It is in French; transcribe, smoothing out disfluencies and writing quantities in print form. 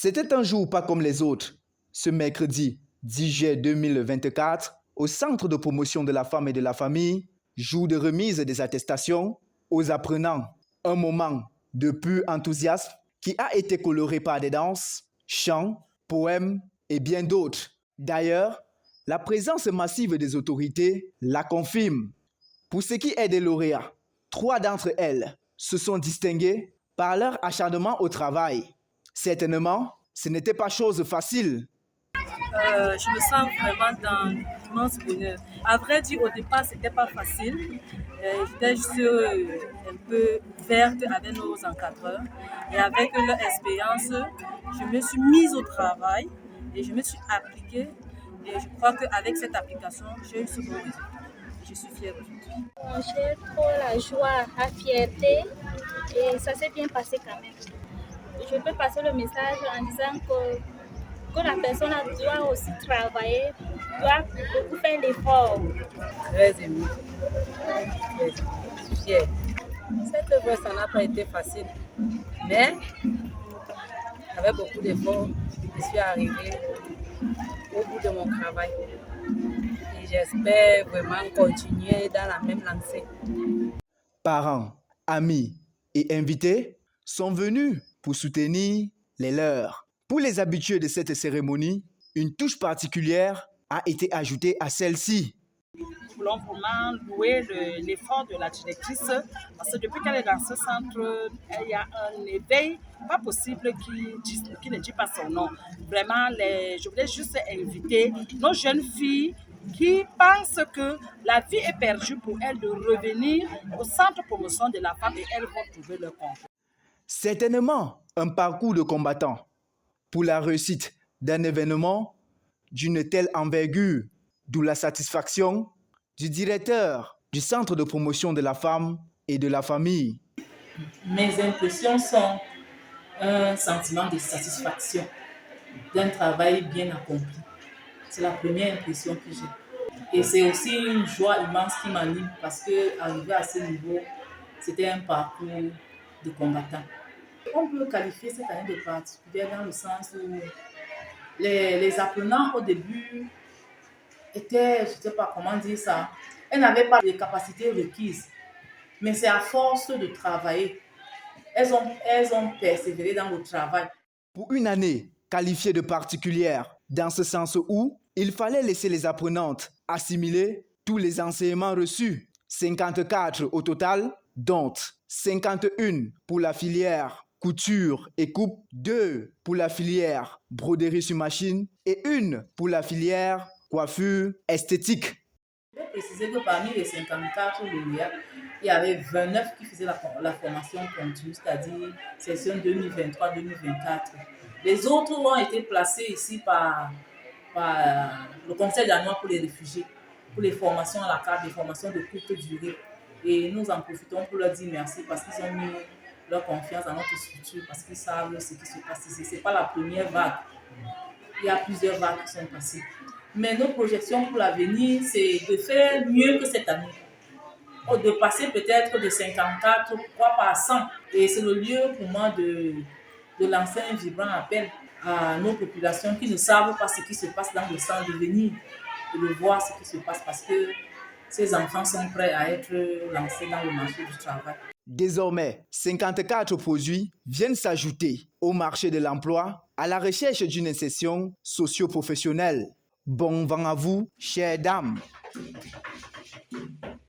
C'était un jour pas comme les autres. Ce mercredi 10 juillet 2024, au Centre de promotion de la femme et de la famille, jour de remise des attestations aux apprenants. Un moment de pur enthousiasme qui a été coloré par des danses, chants, poèmes et bien d'autres. D'ailleurs, la présence massive des autorités la confirme. Pour ce qui est des lauréats, 3 d'entre elles se sont distinguées par leur acharnement au travail. Certainement, ce n'était pas chose facile. Je me sens vraiment dans l'immense bonheur. À vrai dire, au départ, c'était pas facile. J'étais juste un peu verte avec nos encadreurs. Et avec leur expérience, je me suis mise au travail et je me suis appliquée. Et je crois qu'avec cette application, j'ai eu ce bon résultat. Je suis fière aujourd'hui. J'ai trop la joie, la fierté et ça s'est bien passé quand même. Je peux passer le message en disant que la personne doit aussi travailler, doit beaucoup faire l'effort. Très émue, fière. Cette œuvre, ça n'a pas été facile, mais avec beaucoup d'efforts, je suis arrivée au bout de mon travail. Et j'espère vraiment continuer dans la même lancée. Parents, amis et invités sont venus pour soutenir les leurs. Pour les habitués de cette cérémonie, une touche particulière a été ajoutée à celle-ci. Nous voulons vraiment louer l'effort de la directrice parce que depuis qu'elle est dans ce centre, il y a un éveil pas possible qui ne dit pas son nom. Vraiment, je voulais juste inviter nos jeunes filles qui pensent que la vie est perdue pour elles de revenir au centre de promotion de la femme et elles vont trouver leur compte. Certainement un parcours de combattant pour la réussite d'un événement d'une telle envergure, d'où la satisfaction du directeur du Centre de promotion de la femme et de la famille. Mes impressions sont un sentiment de satisfaction d'un travail bien accompli. C'est la première impression que j'ai. Et c'est aussi une joie immense qui m'anime parce qu'arriver à ce niveau, c'était un parcours de combattant. On peut qualifier cette année de particulière dans le sens où les apprenants au début étaient, je ne sais pas comment dire ça, elles n'avaient pas les capacités requises. Mais c'est à force de travailler. Elles ont persévéré dans le travail. Pour une année qualifiée de particulière, dans ce sens où il fallait laisser les apprenantes assimiler tous les enseignements reçus. 54 au total, dont 51 pour la filière couture et coupe, 2 pour la filière broderie sur machine et 1 pour la filière coiffure esthétique. Je vais préciser que parmi les 54 lauréats, il y avait 29 qui faisaient la formation continue, c'est-à-dire session 2023-2024. Les autres ont été placés ici par le Conseil danois pour les réfugiés, pour les formations à la carte, des formations de courte durée. Et nous en profitons pour leur dire merci parce qu'ils ont mis leur confiance dans notre structure, parce qu'ils savent ce qui se passe ici. Ce n'est pas la première vague. Il y a plusieurs vagues qui sont passées. Mais nos projections pour l'avenir, c'est de faire mieux que cette année. De passer peut-être de 54, pourquoi pas à 100. Et c'est le lieu pour moi de lancer un vibrant appel à nos populations qui ne savent pas ce qui se passe dans le centre, de venir et de voir ce qui se passe parce que ces enfants sont prêts à être lancés dans le marché du travail. Désormais, 54 produits viennent s'ajouter au marché de l'emploi à la recherche d'une insertion socio-professionnelle. Bon vent à vous, chères dames.